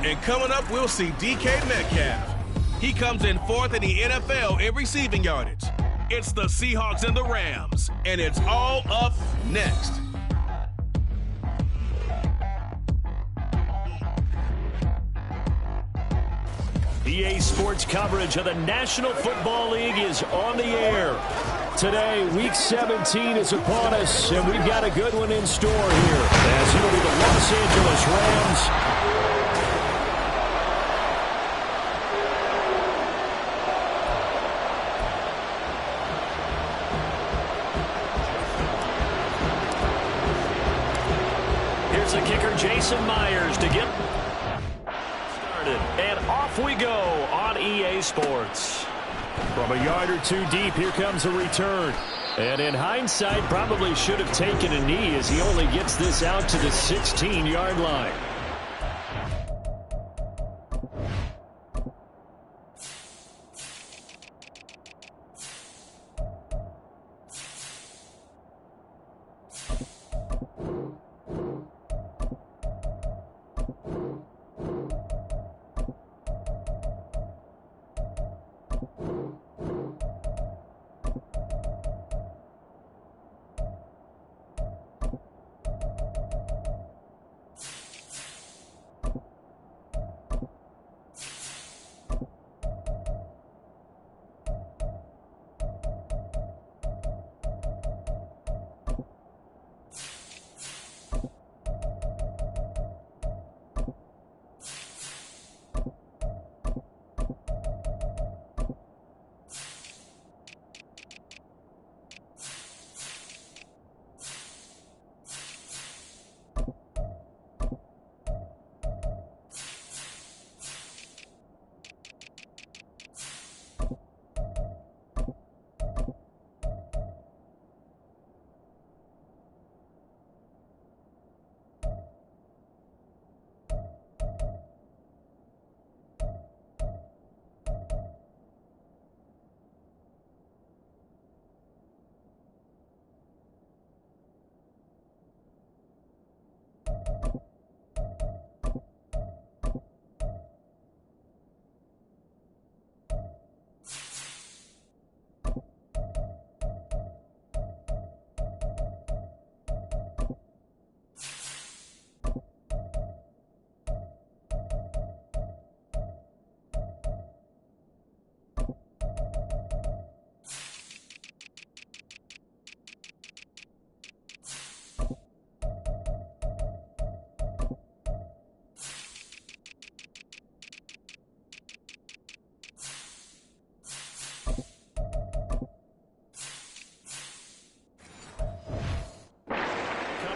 And coming up, we'll see DK Metcalf. He comes in 4th in the NFL in receiving yardage. It's the Seahawks and the Rams, and it's all up next. EA Sports coverage of the National Football League is on the air. Today, Week 17 is upon us, and we've got a good one in store here. As it'll be the Los Angeles Rams. Here's the kicker, Jason Myers, to get started. And off we go on EA Sports. From a yard or two deep, here comes a return. And in hindsight, probably should have taken a knee as he only gets this out to the 16-yard line.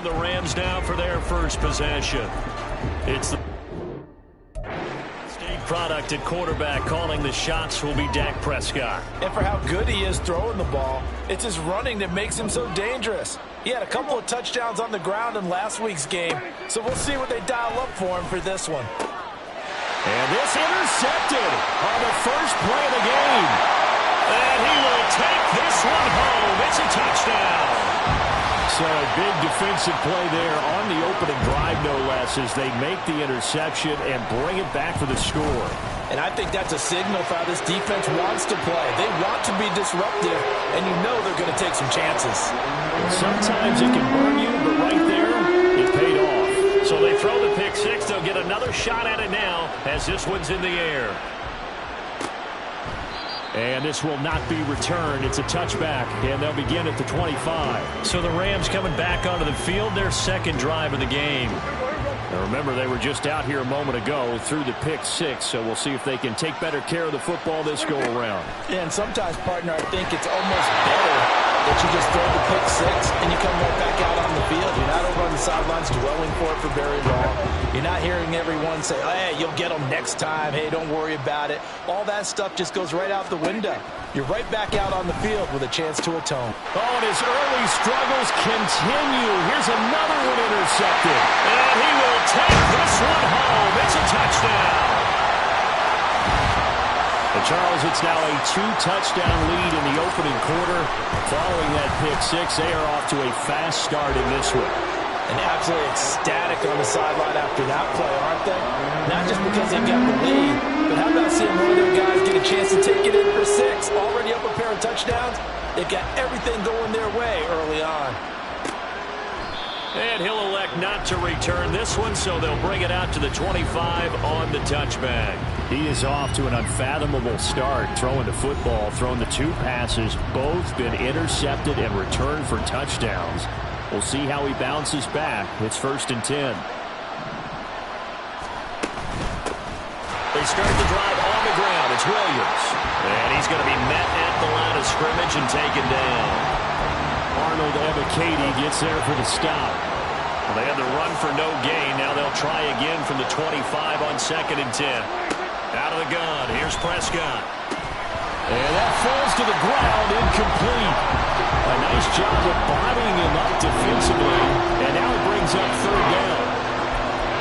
The Rams now for their first possession. It's the state product at quarterback. Calling the shots will be Dak Prescott. And for how good he is throwing the ball, it's his running that makes him so dangerous. He had a couple of touchdowns on the ground in last week's game, so we'll see what they dial up for him for this one. And this intercepted on the first play of the game. And he will take this one home. It's a touchdown. So a big defensive play there on the opening drive, no less, as they make the interception and bring it back for the score. And I think that's a signal for how this defense wants to play. They want to be disruptive, and you know they're going to take some chances. Sometimes it can burn you, but right there, it paid off. So they throw the pick six. They'll get another shot at it now as this one's in the air. And this will not be returned. It's a touchback, and they'll begin at the 25. So the Rams coming back onto the field, their second drive of the game. Now remember, they were just out here a moment ago through the pick six, so we'll see if they can take better care of the football this go-around. Yeah, and sometimes, partner, I think it's almost better that you just throw the pick six and you come right back out on the field. You're not over on the sidelines dwelling for it for very long. You're not hearing everyone say, oh, hey, you'll get them next time. Hey, don't worry about it. All that stuff just goes right out the window. You're right back out on the field with a chance to atone. Oh, and his early struggles continue. Here's another one intercepted. And he will take this one home. It's a touchdown. And Charles, it's now a two-touchdown lead in the opening quarter. Following that pick six, they are off to a fast start in this one. And absolutely ecstatic on the sideline after that play, aren't they? Not just because they got the lead, but how about seeing one of their guys get a chance to take it in for 6? Already up a pair of touchdowns. They've got everything going their way early on. And he'll elect not to return this one, so they'll bring it out to the 25 on the touchback. He is off to an unfathomable start throwing the football, throwing the 2 passes, both been intercepted and returned for touchdowns. We'll see how he bounces back. It's 1st and 10. They start the drive on the ground. It's Williams. And he's going to be met at the line of scrimmage and taken down. Arnold Ebiketie gets there for the stop. Well, they had the run for no gain. Now they'll try again from the 25 on 2nd and 10. Out of the gun. Here's Prescott. And that falls to the ground, incomplete. A nice job of bodying him up defensively. And now it brings up 3rd down.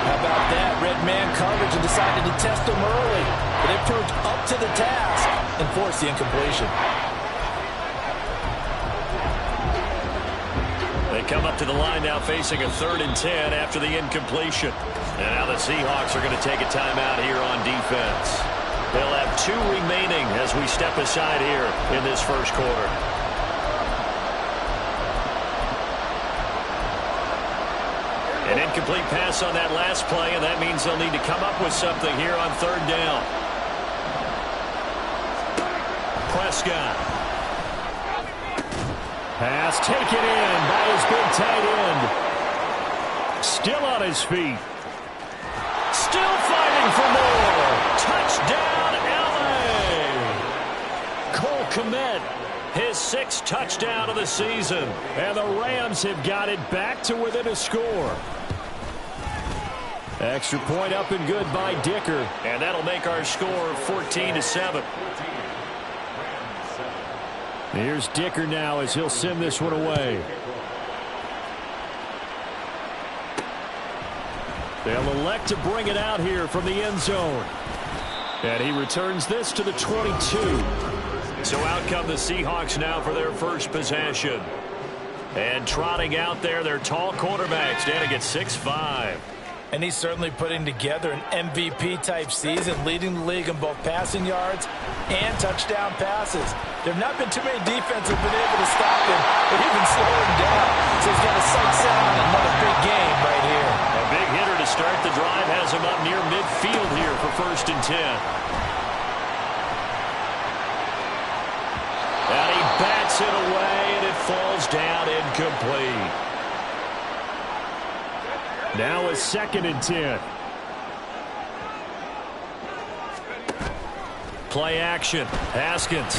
How about that? Red man coverage and decided to test him early. But it proved up to the task and forced the incompletion. They come up to the line now facing a 3rd and 10 after the incompletion. And now the Seahawks are going to take a timeout here on defense. They'll have 2 remaining as we step aside here in this 1st quarter. An incomplete pass on that last play, and that means they'll need to come up with something here on 3rd down. Prescott. Pass taken in by his big tight end. Still on his feet. Still fighting for more. Touchdown, LA. Cole Kmet, his 6th touchdown of the season. And the Rams have got it back to within a score. Extra point up and good by Dicker. And that'll make our score 14-7. Here's Dicker now as he'll send this one away. They'll elect to bring it out here from the end zone. And he returns this to the 22. So out come the Seahawks now for their 1st possession. And trotting out there, their tall quarterback standing at 6'5". And he's certainly putting together an MVP-type season, leading the league in both passing yards and touchdown passes. There have not been too many defenses who've been able to stop him or even slow him down. So he's got a sight set on another big game right here. A big hitter to start the drive has him up near midfield here for 1st and 10. And he bats it away, and it falls down incomplete. Now a 2nd and 10. Play action. Haskins.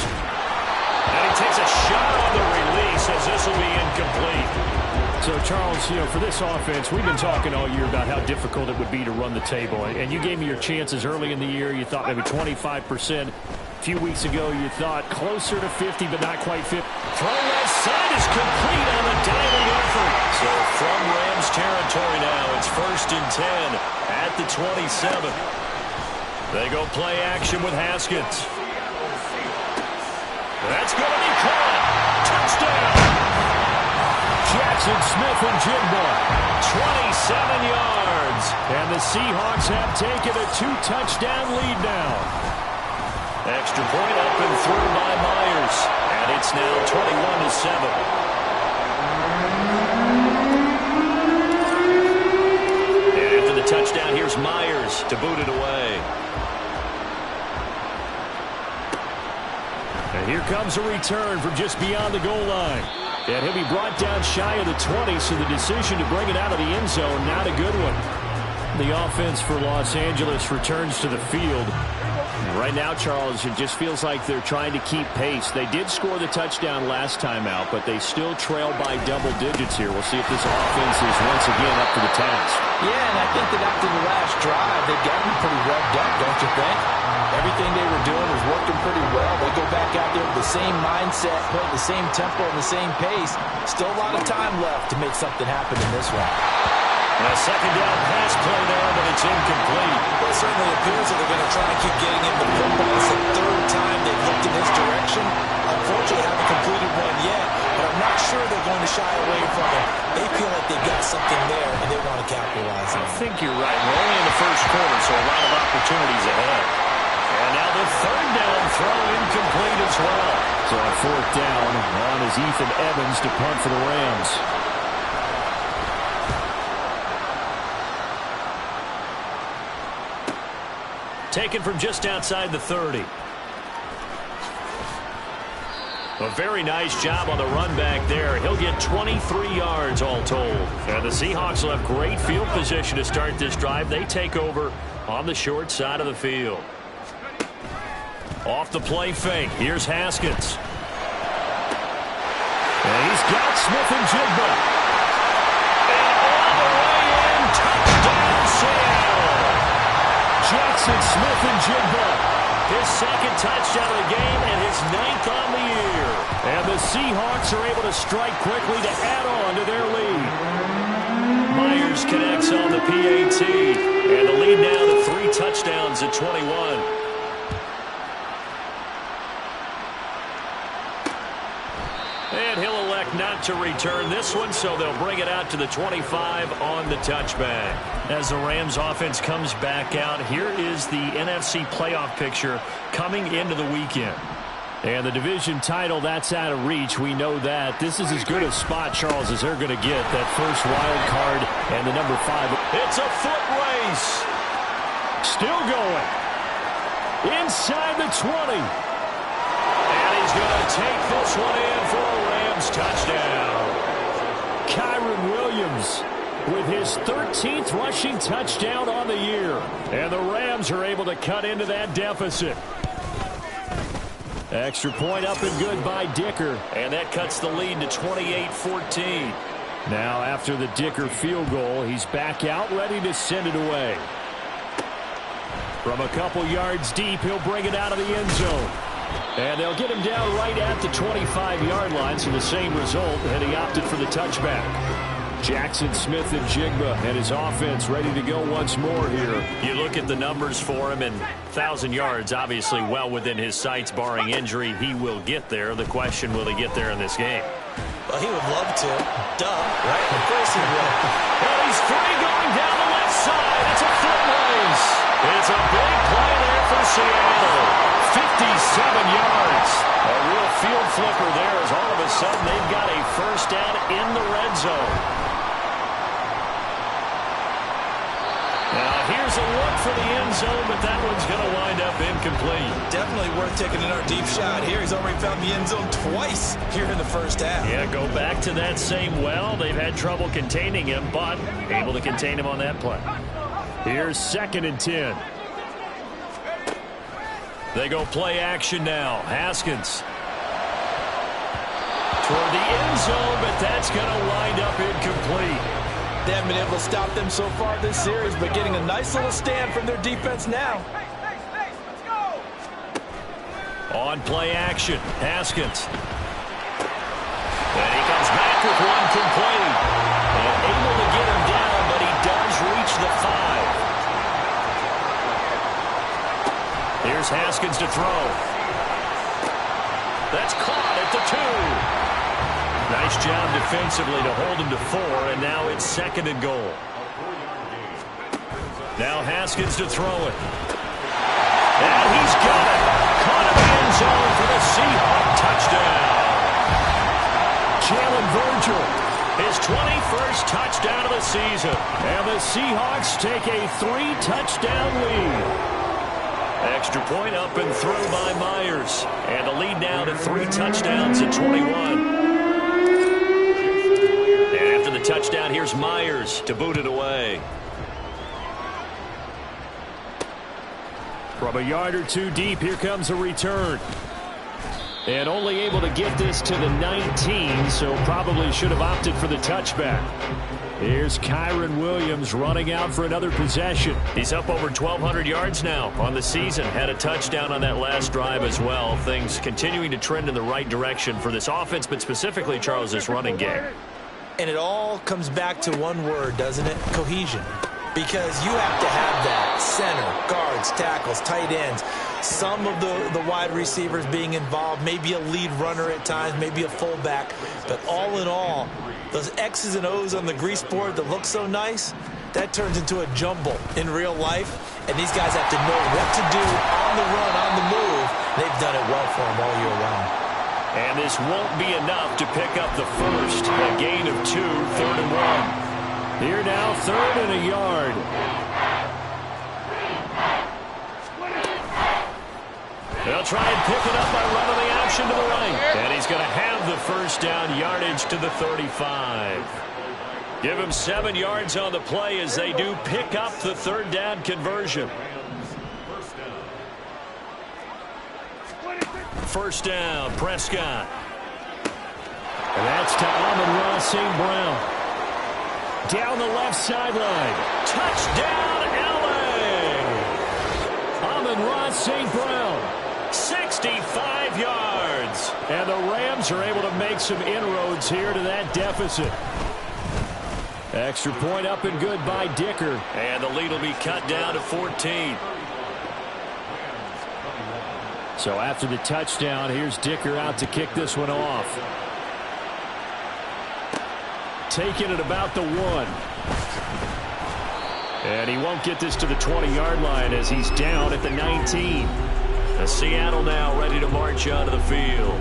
And he takes a shot on the release as this will be incomplete. So, Charles, for this offense, we've been talking all year about how difficult it would be to run the table. And you gave me your chances early in the year. You thought maybe 25%. A few weeks ago, you thought closer to 50, but not quite 50. Throw left side is complete on the diving effort. So from Rams territory now, it's 1st and 10 at the 27. They go play action with Haskins. That's going to be caught. Touchdown. Jackson Smith and Jigba. 27 yards. And the Seahawks have taken a 2-touchdown lead now. Extra point up and through by Myers. And it's now 21-7. And after the touchdown, here's Myers to boot it away. And here comes a return from just beyond the goal line. And he'll be brought down shy of the 20, so the decision to bring it out of the end zone, not a good one. The offense for Los Angeles returns to the field. Right now, Charles, it just feels like they're trying to keep pace. They did score the touchdown last time out, but they still trail by double digits here. We'll see if this offense is once again up to the task. Yeah, and I think that after the last drive, they've gotten pretty revved up, don't you think? Everything they were doing was working pretty well. They go back out there with the same mindset, playing the same tempo and the same pace. Still a lot of time left to make something happen in this one. A 2nd down pass play there, but it's incomplete. Well, it certainly appears that they're going to try and keep getting him the football. It's the 3rd time they've looked in his direction. Unfortunately, haven't completed one yet, but I'm not sure they're going to shy away from it. They feel like they've got something there, and they want to capitalize on it. I think you're right. We're only in the first quarter, so a lot of opportunities ahead. And now the third down throw incomplete as well. So on fourth down, on is Ethan Evans to punt for the Rams. Taken from just outside the 30. A very nice job on the run back there. He'll get 23 yards all told. And the Seahawks will have great field position to start this drive. They take over on the short side of the field. Off the play fake. Here's Haskins. And he's got Smith and Jigba. And all the way in. Touchdown, Seattle. Jackson Smith and Jigba. His second touchdown of the game and his 9th on the year. And the Seahawks are able to strike quickly to add on to their lead. Myers connects on the PAT. And the lead now to 3 touchdowns at 21. And he'll elect not to return this one, so they'll bring it out to the 25 on the touchback. As the Rams offense comes back out, here is the NFC playoff picture coming into the weekend. And the division title, that's out of reach. We know that. This is as good a spot, Charles, as they're going to get. That first wild card and the number 5. It's a foot race. Still going. Inside the 20. And he's going to take this one in for a Rams touchdown. Kyren Williams with his 13th rushing touchdown on the year. And the Rams are able to cut into that deficit. Extra point up and good by Dicker. And that cuts the lead to 28-14. Now after the Dicker field goal, he's back out ready to send it away. From a couple yards deep, he'll bring it out of the end zone. And they'll get him down right at the 25-yard line, so the same result, and he opted for the touchback. Jackson Smith and Jigba and his offense ready to go once more here. You look at the numbers for him, and 1,000 yards, obviously well within his sights, barring injury. He will get there. The question, will he get there in this game? Well, he would love to. Duh, right? Of course he will. And he's free going down the left side. It's a foot race. It's a big play there for Seattle. 57 yards. A real field flipper there as all of a sudden they've got a first down in the red zone. Now here's a look for the end zone, but that one's going to wind up incomplete. Definitely worth taking another deep shot here. He's already found the end zone twice here in the first half. Yeah, go back to that same well. They've had trouble containing him, but able to contain him on that play. Here's 2nd and 10. They go play action now. Haskins toward the end zone, but that's going to wind up incomplete. They haven't been able to stop them so far this series, but getting a nice little stand from their defense now. On play action, Haskins. And he comes back with one complete. And able to get him down, but he does reach the 5. Here's Haskins to throw. That's caught at the 2. Nice job defensively to hold him to 4, and now it's 2nd and goal. Now Haskins to throw it. And he's got it. Caught in the end zone for the Seahawk touchdown. Jalen Virgil, his 21st touchdown of the season. And the Seahawks take a 3-touchdown lead. Extra point up and through by Myers. And the lead now to 3 touchdowns at 21. And after the touchdown, here's Myers to boot it away. From a yard or 2 deep, here comes a return. And only able to get this to the 19, so probably should have opted for the touchback. Here's Kyren Williams running out for another possession. He's up over 1,200 yards now on the season. Had a touchdown on that last drive as well. Things continuing to trend in the right direction for this offense, but specifically, Charles, this running game. And it all comes back to one word, doesn't it? Cohesion. because you have to have that. Center, guards, tackles, tight ends, some of the wide receivers being involved, maybe a lead runner at times, maybe a fullback. But all in all, those X's and O's on the grease board that look so nice, that turns into a jumble in real life. And these guys have to know what to do on the run, on the move. They've done it well for them all year long. And this won't be enough to pick up the first. A gain of 2, 3rd and 1. Here now, 3rd and a yard. They'll try and pick it up by running the action to the right. And he's going to have the first down, yardage to the 35. Give him 7 yards on the play as they do pick up the 3rd down conversion. First down, Prescott. And that's to Amon-Ra St. Brown. Down the left sideline. Touchdown, L.A. Amon-Ra St. Brown. 65 yards. And the Rams are able to make some inroads here to that deficit. Extra point up and good by Dicker. And the lead will be cut down to 14. So after the touchdown, here's Dicker out to kick this one off. Taking it about the 1. And he won't get this to the 20-yard line as he's down at the 19. Seattle now ready to march onto the field.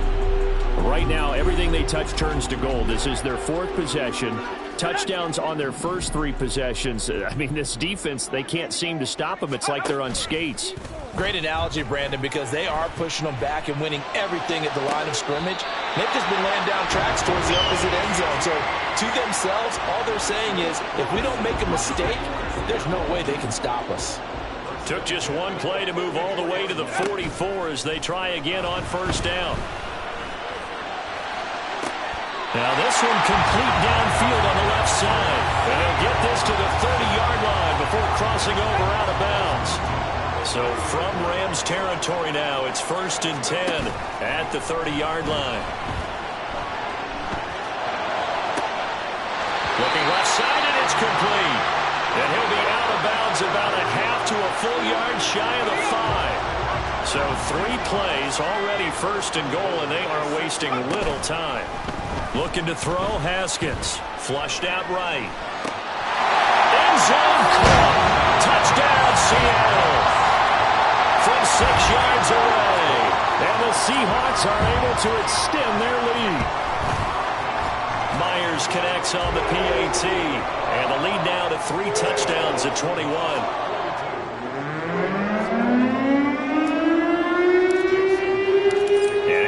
Right now, everything they touch turns to gold. This is their 4th possession. Touchdowns on their first 3 possessions. I mean, this defense, they can't seem to stop them. It's like they're on skates. Great analogy, Brandon, because they are pushing them back and winning everything at the line of scrimmage. They've just been laying down tracks towards the opposite end zone. So to themselves, all they're saying is, if we don't make a mistake, there's no way they can stop us. Took just 1 play to move all the way to the 44 as they try again on first down. Now this one complete downfield on the left side. And they'll get this to the 30-yard line before crossing over out of bounds. So from Rams territory now, it's 1st and 10 at the 30-yard line. Looking left side, and it's complete. And he'll be out of bounds about a half to a full yard shy of the 5. So 3 plays, already 1st and goal, and they are wasting little time. Looking to throw, Haskins. Flushed out right. End zone caught. Touchdown, Seattle. From 6 yards away. And the Seahawks are able to extend their lead. Myers connects on the PAT. And the lead now to 3 touchdowns at 21.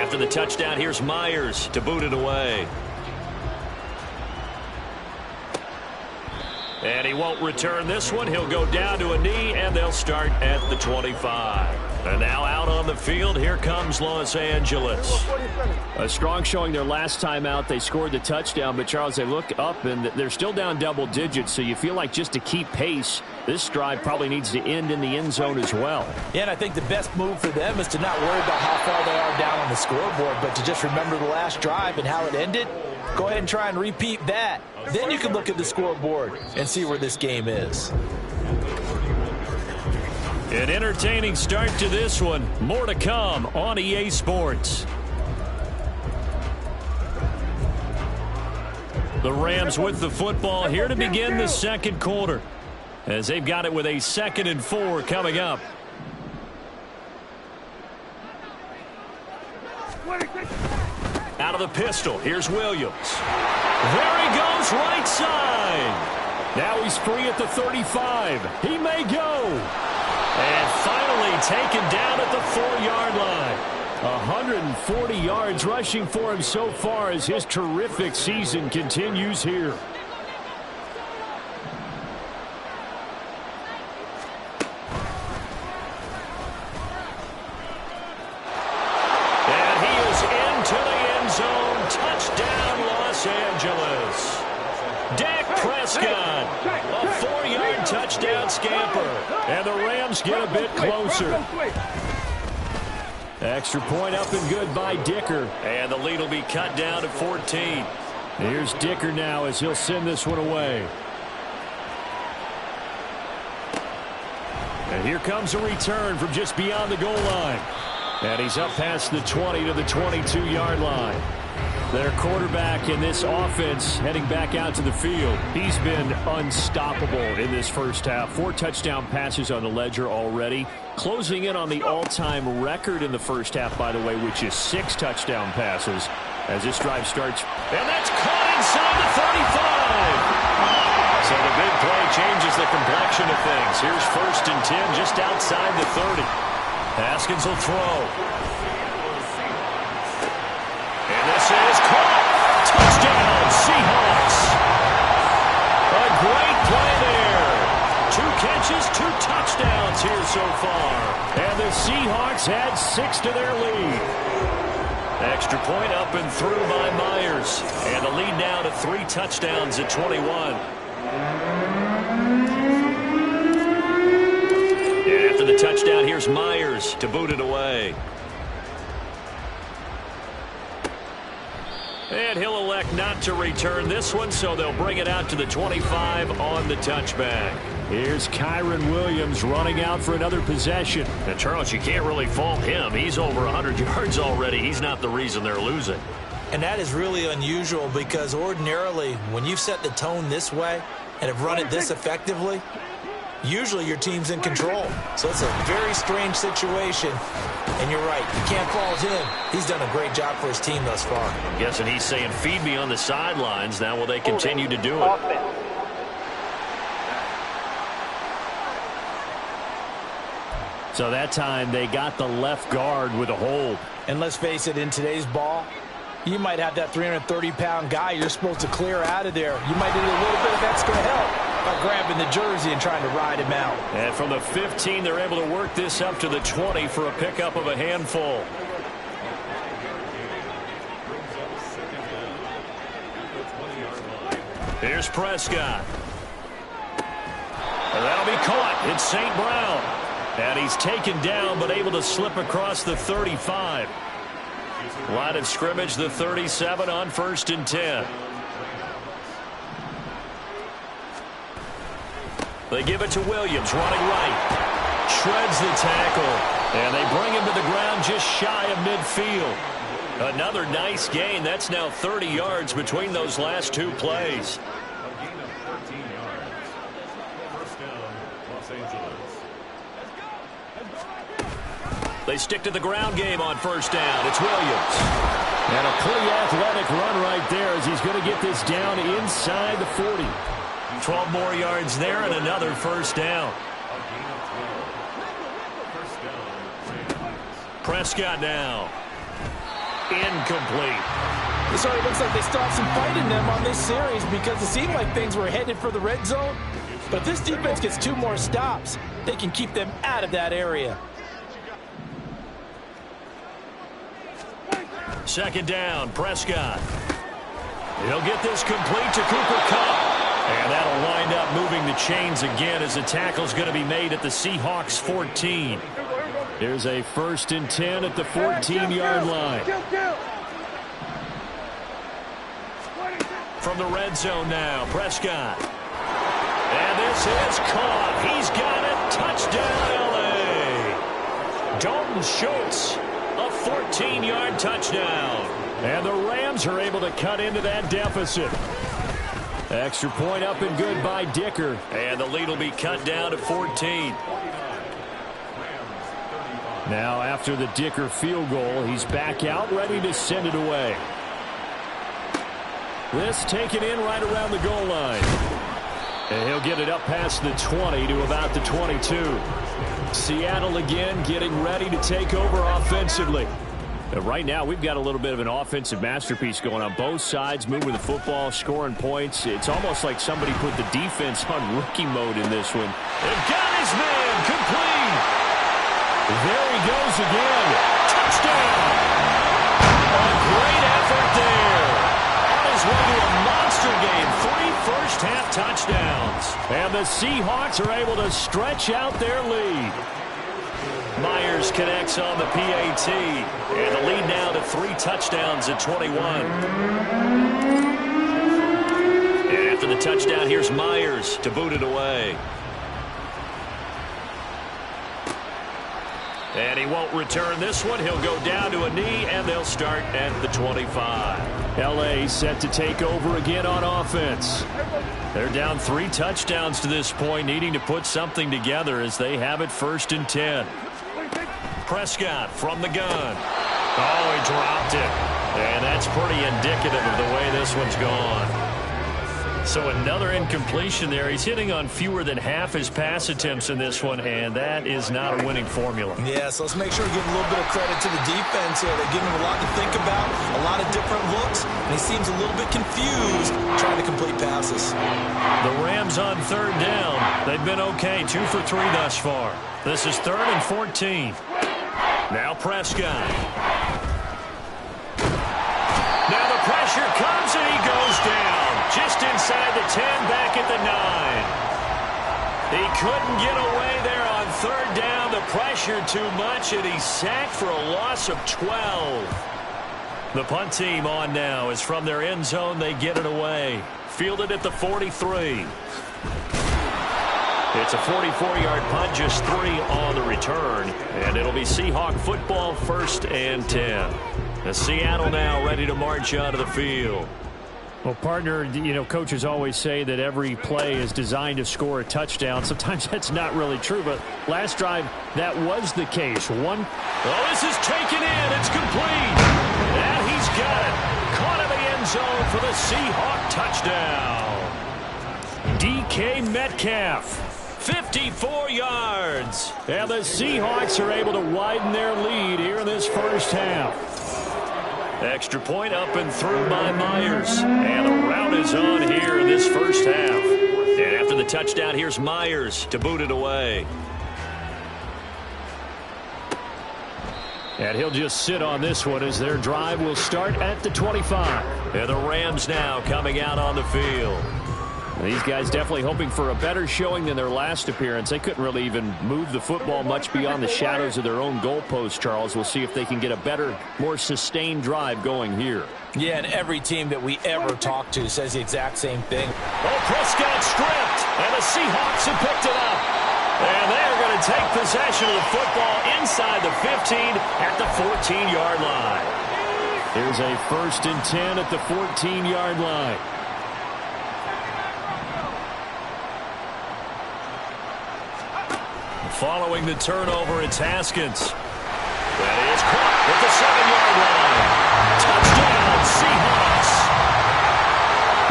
After the touchdown, here's Myers to boot it away. And he won't return this one. He'll go down to a knee, and they'll start at the 25. And now out on the field, here comes Los Angeles. A strong showing their last time out. They scored the touchdown, but Charles, they look up, and they're still down double digits, so you feel like just to keep pace, this drive probably needs to end in the end zone as well. Yeah, and I think the best move for them is to not worry about how far they are down on the scoreboard, but to just remember the last drive and how it ended. Go ahead and try and repeat that. Then you can look at the scoreboard and see where this game is. An entertaining start to this one. More to come on EA Sports. The Rams with the football here to begin the 2nd quarter, as they've got it with a 2nd and 4 coming up. Out of the pistol, here's Williams. There he goes, right side. Now he's free at the 35. He may go. And finally taken down at the 4-yard line. 140 yards rushing for him so far as his terrific season continues here. And he is into the end zone. Touchdown, Los Angeles. Dak Prescott, a 4-yard touchdown scamper. And the Rams get a bit closer. Extra point up and good by Dicker. And the lead will be cut down to 14. Here's Dicker now as he'll send this one away. And here comes a return from just beyond the goal line. And he's up past the 20 to the 22-yard line. Their quarterback in this offense heading back out to the field. He's been unstoppable in this first half. 4 touchdown passes on the ledger already. Closing in on the all-time record in the first half, by the way, which is 6 touchdown passes as this drive starts. And that's caught inside the 35. So the big play changes the complexion of things. Here's 1st and 10 just outside the 30. Haskins will throw. And this is caught. Touchdown, Seahawks. A great play there. 2 catches, 2 touchdowns here so far. And the Seahawks add 6 to their lead. Extra point up and through by Myers. And the lead now to 3 touchdowns at 21. And after the touchdown, here's Myers to boot it away. And he'll elect not to return this one, so they'll bring it out to the 25 on the touchback. Here's Kyron Williams running out for another possession. And, Charles, you can't really fault him. He's over 100 yards already. He's not the reason they're losing. And that is really unusual because ordinarily when you've set the tone this way and have run it this effectively, usually your team's in control. So it's a very strange situation. And you're right, you can't fault him. He's done a great job for his team thus far. I'm guessing he's saying, feed me on the sidelines. Now will they continue to do it? So that time they got the left guard with a hold. And let's face it, in today's ball, you might have that 330-pound guy you're supposed to clear out of there. You might need a little bit of extra help by grabbing the jersey and trying to ride him out. And from the 15, they're able to work this up to the 20 for a pickup of a handful. Here's Prescott. And that'll be caught. It's St. Brown. And he's taken down but able to slip across the 35. Line of scrimmage, the 37 on 1st and 10. They give it to Williams, running right. Shreds the tackle. And they bring him to the ground just shy of midfield. Another nice gain. That's now 30 yards between those last 2 plays. They stick to the ground game on 1st down. It's Williams. And a pretty athletic run right there as he's going to get this down inside the 40. 12 more yards there and another 1st down. Prescott now. Incomplete. This already looks like they still have some fight in them on this series because it seemed like things were headed for the red zone. But if this defense gets 2 more stops, they can keep them out of that area. 2nd down, Prescott. He'll get this complete to Cooper Kupp. And that'll wind up moving the chains again as the tackle's going to be made at the Seahawks 14. Here's a 1st and 10 at the 14-yard line. From the red zone now, Prescott. And this is caught. He's got it. Touchdown, L.A. Dalton Schultz. A 14-yard touchdown. And the Rams are able to cut into that deficit. Extra point up and good by Dicker. And the lead will be cut down to 14. Now after the Dicker field goal, he's back out ready to send it away. This taken in right around the goal line. And he'll get it up past the 20 to about the 22. Seattle again getting ready to take over offensively. Right now, we've got a little bit of an offensive masterpiece going on both sides, moving the football, scoring points. It's almost like somebody put the defense on rookie mode in this one. They've got his man complete. There he goes again. Touchdown. A great effort there. On his way to a monster game. 3 first-half touchdowns. And the Seahawks are able to stretch out their lead. Myers connects on the PAT. And the lead now to 3 touchdowns at 21. And after the touchdown, here's Myers to boot it away. And he won't return this one. He'll go down to a knee, and they'll start at the 25. L.A. set to take over again on offense. They're down 3 touchdowns to this point, needing to put something together as they have it 1st and 10. Prescott from the gun. Oh, he dropped it. And that's pretty indicative of the way this one's gone. So another incompletion there. He's hitting on fewer than half his pass attempts in this one, and that is not a winning formula. Yeah, so let's make sure we give a little bit of credit to the defense here. They're giving him a lot to think about, a lot of different looks, and he seems a little bit confused trying to complete passes. The Rams on 3rd down. They've been okay, 2 for 3 thus far. This is 3rd and 14. Now Prescott. Now the pressure comes, and he goes down. Just inside the 10, back at the 9. He couldn't get away there on 3rd down. The pressure too much, and he's sacked for a loss of 12. The punt team on now is from their end zone. They get it away. Fielded at the 43. It's a 44-yard punt, just 3 on the return. And it'll be Seahawk football, 1st and 10. The Seattle now ready to march onto the field. Well, partner, you know, coaches always say that every play is designed to score a touchdown. Sometimes that's not really true, but last drive, that was the case. Oh, this is taken in. It's complete. And he's got it. Caught in the end zone for the Seahawk touchdown. DK Metcalf, 54 yards. And the Seahawks are able to widen their lead here in this 1st half. Extra point up and through by Myers. And the route is on here in this 1st half. And after the touchdown, here's Myers to boot it away. And he'll just sit on this one as their drive will start at the 25. And the Rams now coming out on the field. These guys definitely hoping for a better showing than their last appearance. They couldn't really even move the football much beyond the shadows of their own goalpost, Charles. We'll see if they can get a better, more sustained drive going here. Yeah, and every team that we ever talk to says the exact same thing. Oh, Prescott stripped, and the Seahawks have picked it up. And they're going to take possession of the football inside the 15 at the 14-yard line. Here's a 1st and 10 at the 14-yard line. Following the turnover, it's Haskins. That is caught at the 7-yard line. Touchdown, Seahawks.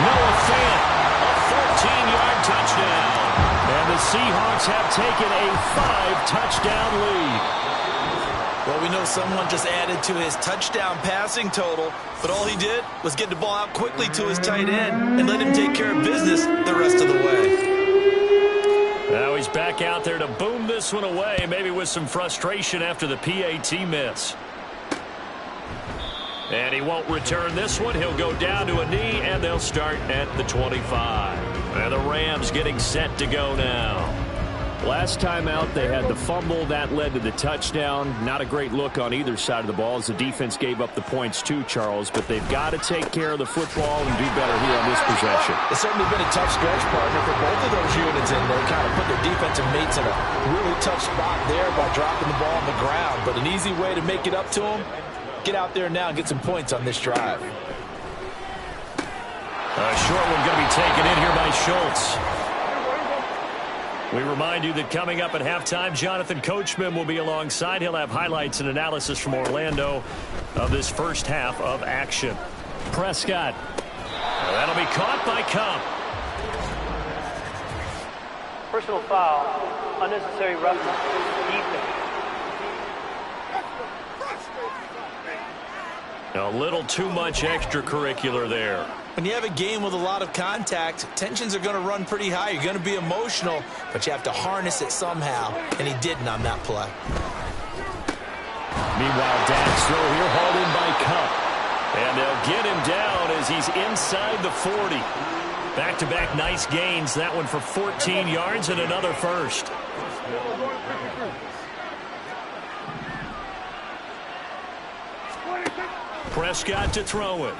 Noah Fant, a 14-yard touchdown. And the Seahawks have taken a 5-touchdown lead. Well, we know someone just added to his touchdown passing total, but all he did was get the ball out quickly to his tight end and let him take care of business the rest of the way. Now he's back out there to boom this one away, maybe with some frustration after the PAT miss. And he won't return this one. He'll go down to a knee, and they'll start at the 25. And the Rams getting set to go now. Last time out, they had the fumble. That led to the touchdown. Not a great look on either side of the ball as the defense gave up the points too, Charles. But they've got to take care of the football and do better here on this possession. It's certainly been a tough stretch, partner, for both of those units, and they kind of put their defensive mates in a really tough spot there by dropping the ball on the ground. But an easy way to make it up to them, get out there now and get some points on this drive. A short one going to be taken in here by Schultz. We remind you that coming up at halftime, Jonathan Coachman will be alongside. He'll have highlights and analysis from Orlando of this 1st half of action. Prescott. That'll be caught by Cup. Personal foul, unnecessary roughness, defense. A little too much extracurricular there. When you have a game with a lot of contact, tensions are going to run pretty high. You're going to be emotional, but you have to harness it somehow, and he didn't on that play. Meanwhile, Dak's throw here hauled in by Cup. And they'll get him down as he's inside the 40. Back-to-back nice gains. That one for 14 yards and another first. Prescott to throw it.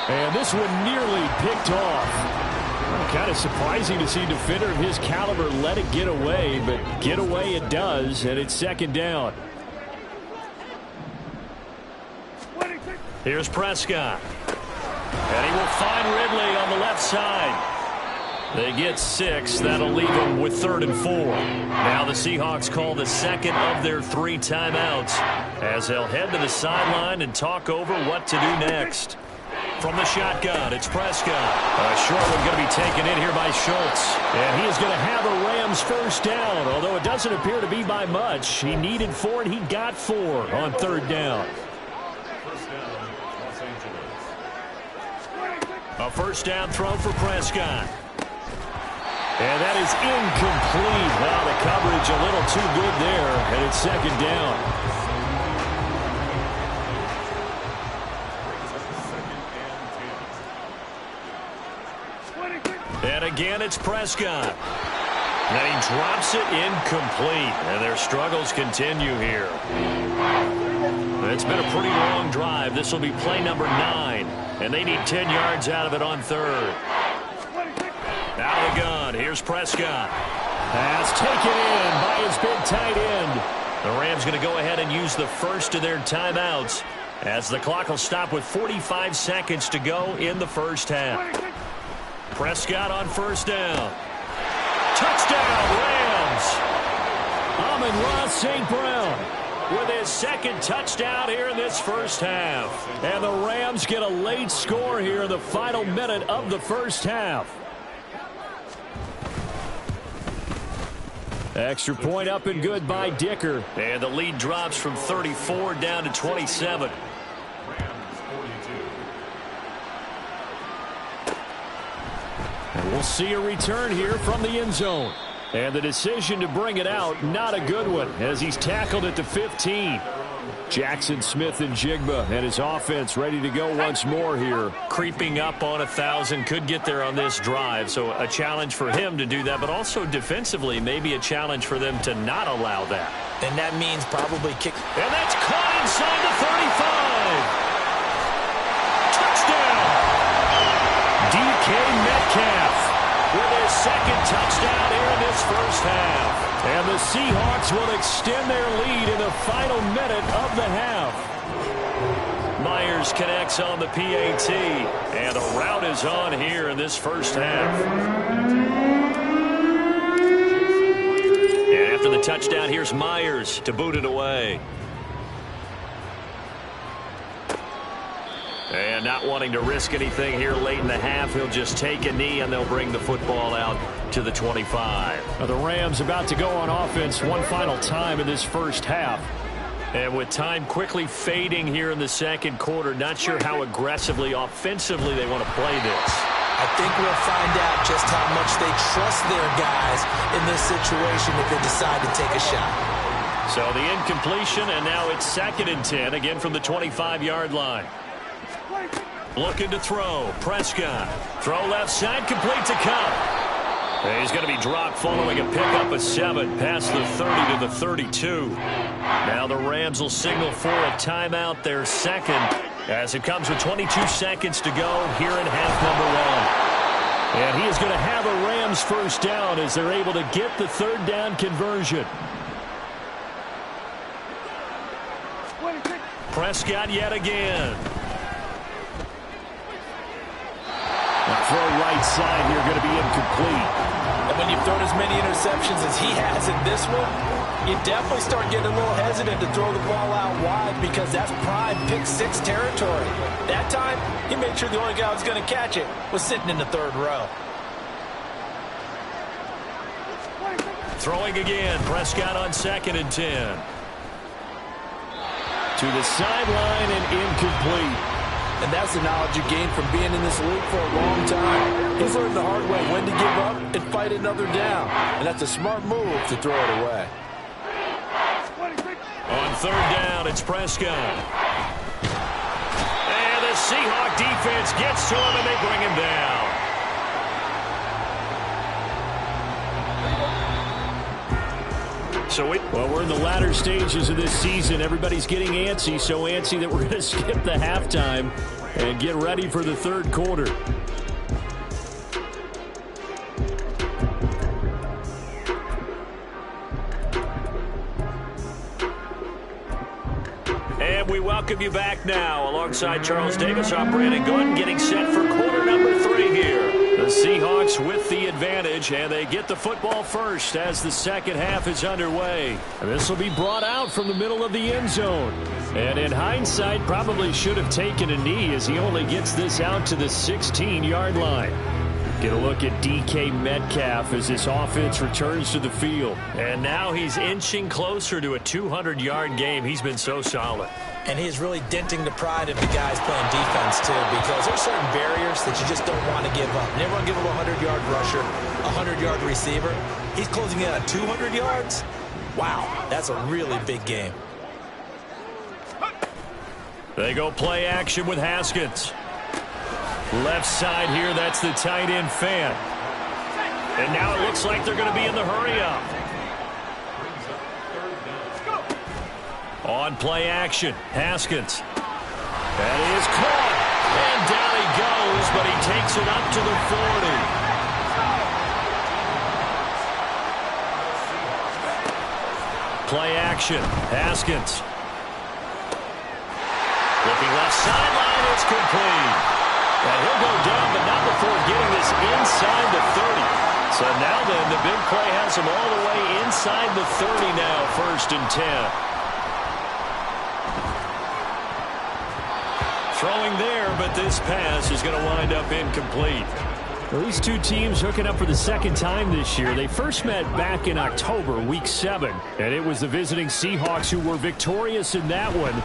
And this one nearly picked off. Kind of surprising to see a defender of his caliber let it get away, but get away it does, and it's second down. Here's Prescott. And he will find Ridley on the left side. They get 6. That'll leave them with 3rd and 4. Now the Seahawks call the second of their 3 timeouts as they'll head to the sideline and talk over what to do next. From the shotgun, it's Prescott. A short one going to be taken in here by Schultz. And he is going to have a Rams first down, although it doesn't appear to be by much. He needed 4, and he got 4 on 3rd down. A first down throw for Prescott. And that is incomplete. Wow, the coverage a little too good there, and it's second down. And again, it's Prescott. And he drops it incomplete, and their struggles continue here. It's been a pretty long drive. This will be play number 9, and they need 10 yards out of it on 3rd. Out of the gun, here's Prescott. Pass taken in by his big tight end. The Rams going to go ahead and use the first of their timeouts as the clock will stop with 45 seconds to go in the first half. Prescott on first down. Touchdown, Rams! Amon-Ra St. Brown with his second touchdown here in this first half. And the Rams get a late score here in the final minute of the first half. Extra point up and good by Dicker. And the lead drops from 34 down to 27. And we'll see a return here from the end zone. And the decision to bring it out, not a good one, as he's tackled at the 15. Jackson Smith and Jigba and his offense ready to go once more here. Creeping up on 1,000, could get there on this drive. So a challenge for him to do that, but also defensively, maybe a challenge for them to not allow that. And that means probably kick. And that's caught inside the 35. Touchdown! DK Metcalf with his second touchdown here in this first half. And the Seahawks will extend their lead in the final minute of the half. Myers connects on the PAT. And the route is on here in this first half. And after the touchdown, here's Myers to boot it away. And not wanting to risk anything here late in the half, he'll just take a knee and they'll bring the football out to the 25. Now the Rams about to go on offense one final time in this first half. And with time quickly fading here in the second quarter, not sure how aggressively, offensively they want to play this. I think we'll find out just how much they trust their guys in this situation if they decide to take a shot. So the incompletion, and now it's 2nd and 10, again from the 25-yard line. Looking to throw. Prescott. Throw left side, complete to Cup. And he's going to be dropped following a pickup of 7 past the 30 to the 32. Now the Rams will signal for a timeout, their second, as it comes with 22 seconds to go here in half number 1. And he is going to have a Rams first down as they're able to get the 3rd down conversion. Prescott yet again. Throw right side here going to be incomplete. And when you've thrown as many interceptions as he has in this one, you definitely start getting a little hesitant to throw the ball out wide because that's prime pick 6 territory. That time, he made sure the only guy who was going to catch it was sitting in the 3rd row. Throwing again, Prescott on 2nd and 10. To the sideline and incomplete. And that's the knowledge you gain from being in this league for a long time. He's learned the hard way when to give up and fight another down. And that's a smart move to throw it away. On 3rd down, it's Prescott. And the Seahawk defense gets to him and they bring him down. Well, we're in the latter stages of this season. Everybody's getting antsy, so antsy that we're going to skip the halftime and get ready for the 3rd quarter. And we welcome you back now. Alongside Charles Davis, I'm Brandon Gordon, getting set for quarter number 3 here. The Seahawks with the advantage, and they get the football first as the second half is underway. And this will be brought out from the middle of the end zone. And in hindsight, probably should have taken a knee as he only gets this out to the 16-yard line. Get a look at DK Metcalf as this offense returns to the field. And now he's inching closer to a 200-yard game. He's been so solid. And he's really denting the pride of the guys playing defense, too, because there's certain barriers that you just don't want to give up. You never want to give up a 100-yard rusher, a 100-yard receiver. He's closing in on 200 yards. Wow, that's a really big game. They go play action with Haskins. Left side here, that's the tight end Fant. And now it looks like they're going to be in the hurry-up. On play action, Haskins. That is caught. And down he goes, but he takes it up to the 40. Play action, Haskins. Looking left sideline, it's complete. And he'll go down, but not before getting this inside the 30. So now then, the big play has him all the way inside the 30 now, 1st and 10. Throwing there, but this pass is going to wind up incomplete. Well, these two teams hooking up for the second time this year. They first met back in October, Week 7. And it was the visiting Seahawks who were victorious in that one.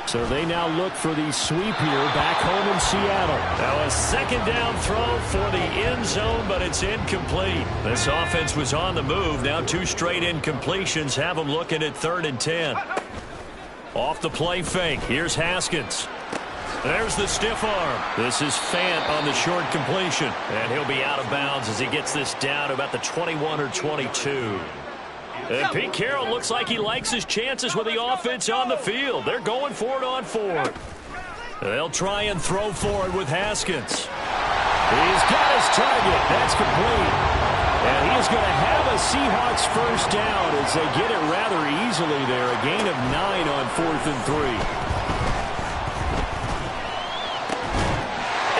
So they now look for the sweep here back home in Seattle. Now a second down throw for the end zone, but it's incomplete. This offense was on the move. Now 2 straight incompletions have them looking at 3rd and 10. Off the play fake. Here's Haskins. There's the stiff arm. This is Fant on the short completion. And he'll be out of bounds as he gets this down to about the 21 or 22. And Pete Carroll looks like he likes his chances with the offense on the field. They're going for it on 4th. They'll try and throw for it with Haskins. He's got his target. That's complete. And he's going to have a Seahawks first down as they get it rather easily there. A gain of 9 on 4th and 3.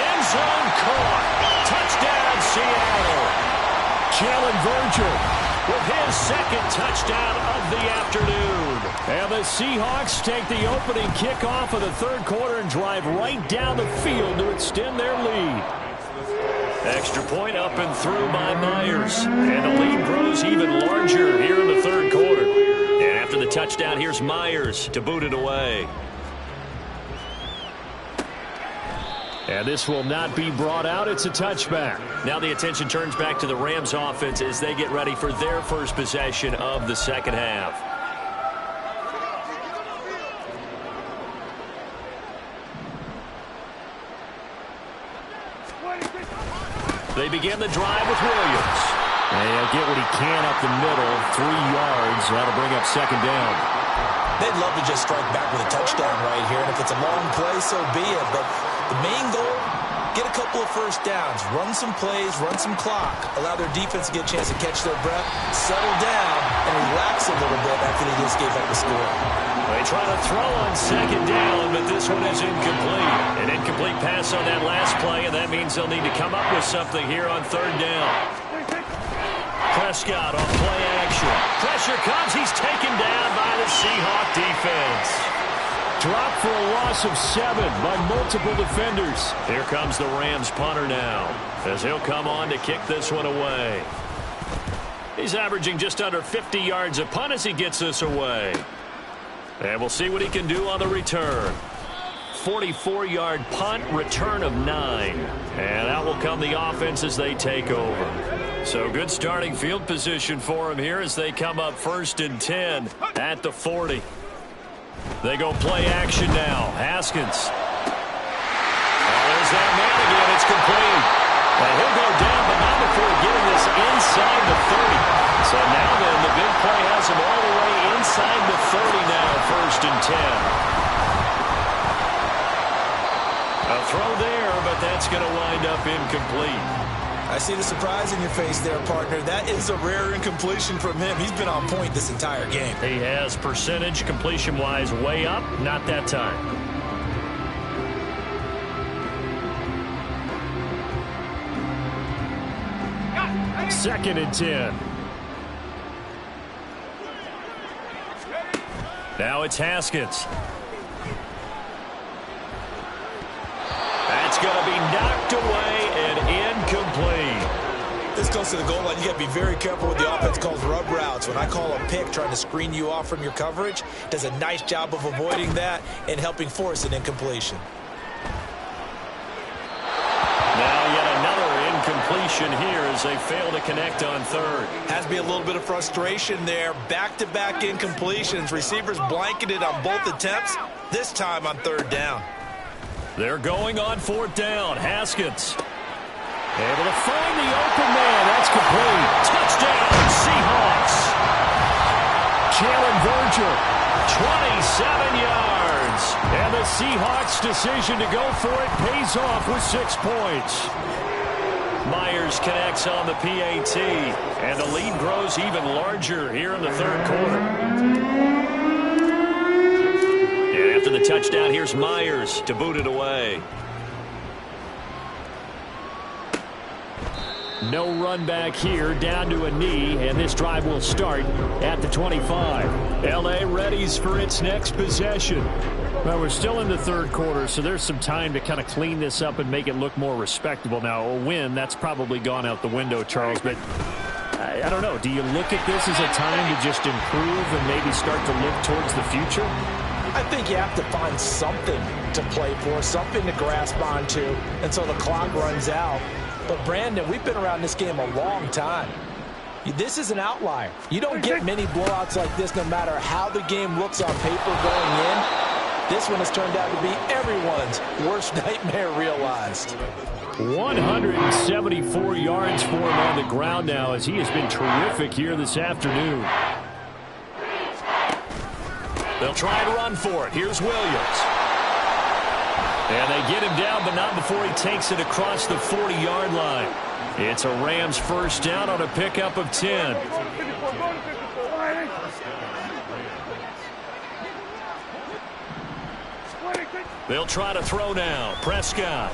End zone caught. Touchdown, Seattle. Jalen Virgil with his second touchdown of the afternoon. And the Seahawks take the opening kickoff of the 3rd quarter and drive right down the field to extend their lead. Extra point up and through by Myers. And the lead grows even larger here in the 3rd quarter. And after the touchdown, here's Myers to boot it away. And this will not be brought out. It's a touchback. Now the attention turns back to the Rams offense as they get ready for their first possession of the second half. They begin the drive with Williams. And he'll get what he can up the middle. 3 yards. That'll bring up second down. They'd love to just strike back with a touchdown right here. And if it's a long play, so be it. But the main goal, get a couple of first downs, run some plays, run some clock, allow their defense to get a chance to catch their breath, settle down, and relax a little bit after they just gave up the score. They try to throw on second down, but this one is incomplete. An incomplete pass on that last play, and that means they'll need to come up with something here on 3rd down. Prescott on play action. Pressure comes. He's taken down by the Seahawk defense. Dropped for a loss of 7 by multiple defenders. Here comes the Rams punter now as he'll come on to kick this one away. He's averaging just under 50 yards a punt as he gets this away. And we'll see what he can do on the return. 44-yard punt, return of 9. And out will come the offense as they take over. So good starting field position for him here as they come up 1st and 10 at the 40. They go play action now. Haskins. There's that man again. It's complete. And he'll go down, but not before getting this inside the 30. So now then, the big play has him all the way inside the 30 now, 1st and 10. A throw there, but that's going to wind up incomplete. I see the surprise in your face there, partner. That is a rare incompletion from him. He's been on point this entire game. He has percentage completion-wise way up. Not that time. Second and 10. Now it's Haskins. That's going to be knocked away and incomplete. This goes to the goal line. You got to be very careful with the offense calls rub routes. When I call a pick trying to screen you off from your coverage, does a nice job of avoiding that and helping force an incompletion. Now yet another incompletion here as they fail to connect on third. Has to be a little bit of frustration there. Back-to-back incompletions. Receivers blanketed on both attempts, this time on third down. They're going on fourth down. Haskins able to find the open man. That's complete. Touchdown, Seahawks. Jalen Virgil, 27 yards. And the Seahawks' decision to go for it pays off with 6 points. Myers connects on the PAT, and the lead grows even larger here in the third quarter. And after the touchdown, here's Myers to boot it away. No run back here, down to a knee, and this drive will start at the 25. L.A. readies for its next possession. Well, we're still in the third quarter, so there's some time to kind of clean this up and make it look more respectable. Now, a win, that's probably gone out the window, Charles, but I don't know. Do you look at this as a time to just improve and maybe start to look towards the future? I think you have to find something to play for, something to grasp onto until the clock runs out. But, Brandon, we've been around this game a long time. This is an outlier. You don't get many blowouts like this no matter how the game looks on paper going in. This one has turned out to be everyone's worst nightmare realized. 174 yards for him on the ground now as he has been terrific here this afternoon. They'll try to run for it. Here's Williams. And they get him down, but not before he takes it across the 40-yard line. It's a Rams first down on a pickup of 10. They'll try to throw now. Prescott.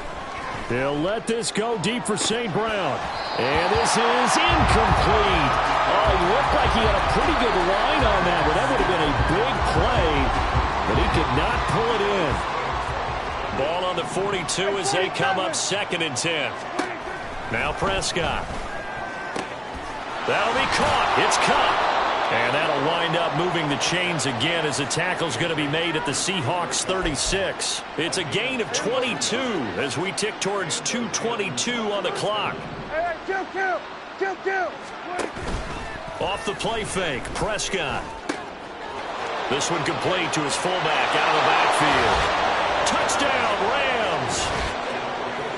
They'll let this go deep for St. Brown. And this is incomplete. Oh, he looked like he had a pretty good line on that, but that would have been a big play. But he could not pull it in. Ball on the 42 as they come up second and 10. Now Prescott. That'll be caught. It's caught. And that'll wind up moving the chains again as the tackle's going to be made at the Seahawks 36. It's a gain of 22 as we tick towards 2:22 on the clock. Off the play fake, Prescott. This one complete to his fullback out of the backfield. Touchdown, Rams.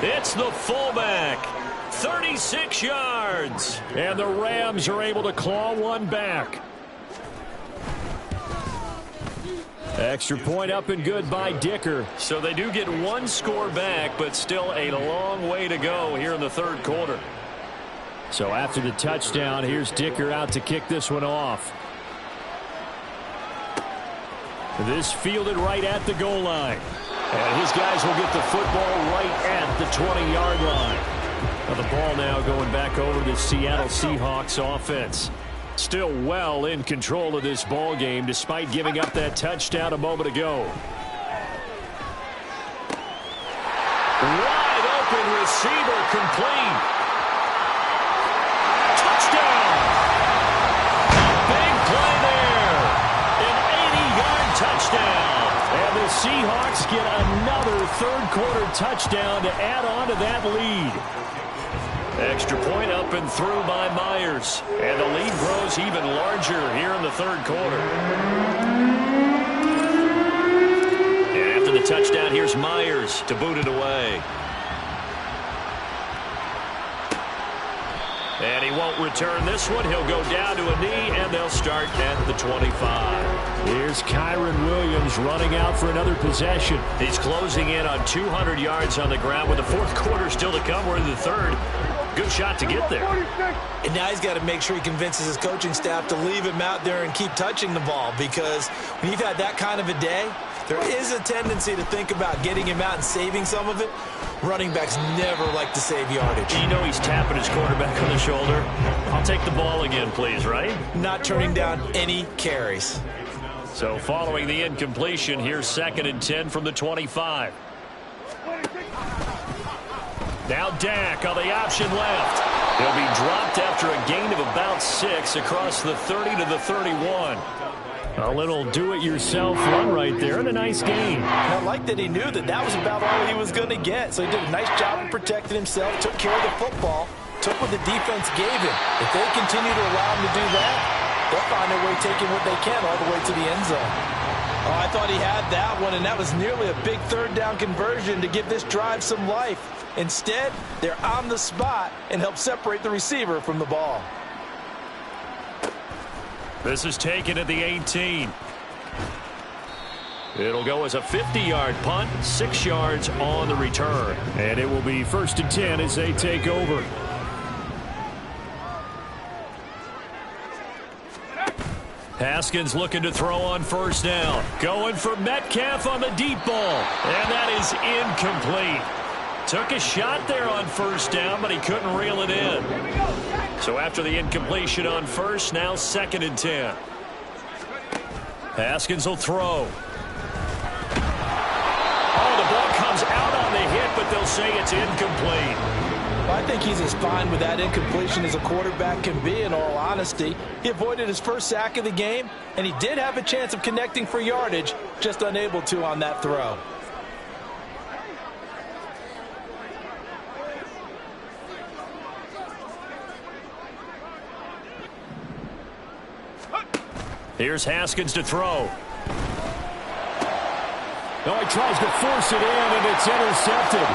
It's the fullback. 36 yards. And the Rams are able to claw one back. Extra point up and good by Dicker. So they do get one score back, but still a long way to go here in the third quarter. So after the touchdown, here's Dicker out to kick this one off. This fielded right at the goal line. And his guys will get the football right at the 20-yard line. Now the ball now going back over to the Seattle Seahawks offense. Still well in control of this ball game despite giving up that touchdown a moment ago. Wide open receiver complete. Touchdown. Big play there. An 80-yard touchdown. And the Seahawks get another third-quarter touchdown to add on to that lead. Extra point up and through by Myers. And the lead grows even larger here in the third quarter. And after the touchdown, here's Myers to boot it away. And he won't return this one. He'll go down to a knee, and they'll start at the 25. Here's Kyron Williams running out for another possession. He's closing in on 200 yards on the ground with the fourth quarter still to come. We're in the third. Good shot to get there. And now he's got to make sure he convinces his coaching staff to leave him out there and keep touching the ball, because when you've had that kind of a day, there is a tendency to think about getting him out and saving some of it. Running backs never like to save yardage. You know he's tapping his quarterback on the shoulder. I'll take the ball again, please, right? Not turning down any carries. So following the incompletion, here's 2nd and 10 from the 25. Now Dak on the option left. He'll be dropped after a gain of about 6 across the 30 to the 31. A little do-it-yourself run right there, and a nice gain. I like that he knew that that was about all he was going to get. So he did a nice job of protecting himself, took care of the football, took what the defense gave him. If they continue to allow him to do that, they'll find a way taking what they can all the way to the end zone. Oh, I thought he had that one, and that was nearly a big 3rd down conversion to give this drive some life. Instead, they're on the spot and help separate the receiver from the ball. This is taken at the 18. It'll go as a 50-yard punt, 6 yards on the return. And it will be 1st and 10 as they take over. Haskins looking to throw on 1st down. Going for Metcalf on the deep ball. And that is incomplete. Took a shot there on 1st down, but he couldn't reel it in. So after the incompletion on 1st, now 2nd and 10. Haskins will throw. Oh, the ball comes out on the hit, but they'll say it's incomplete. Well, I think he's as fine with that incompletion as a quarterback can be, in all honesty. He avoided his 1st sack of the game, and he did have a chance of connecting for yardage, just unable to on that throw. Here's Haskins to throw. No, he tries to force it in, and it's intercepted.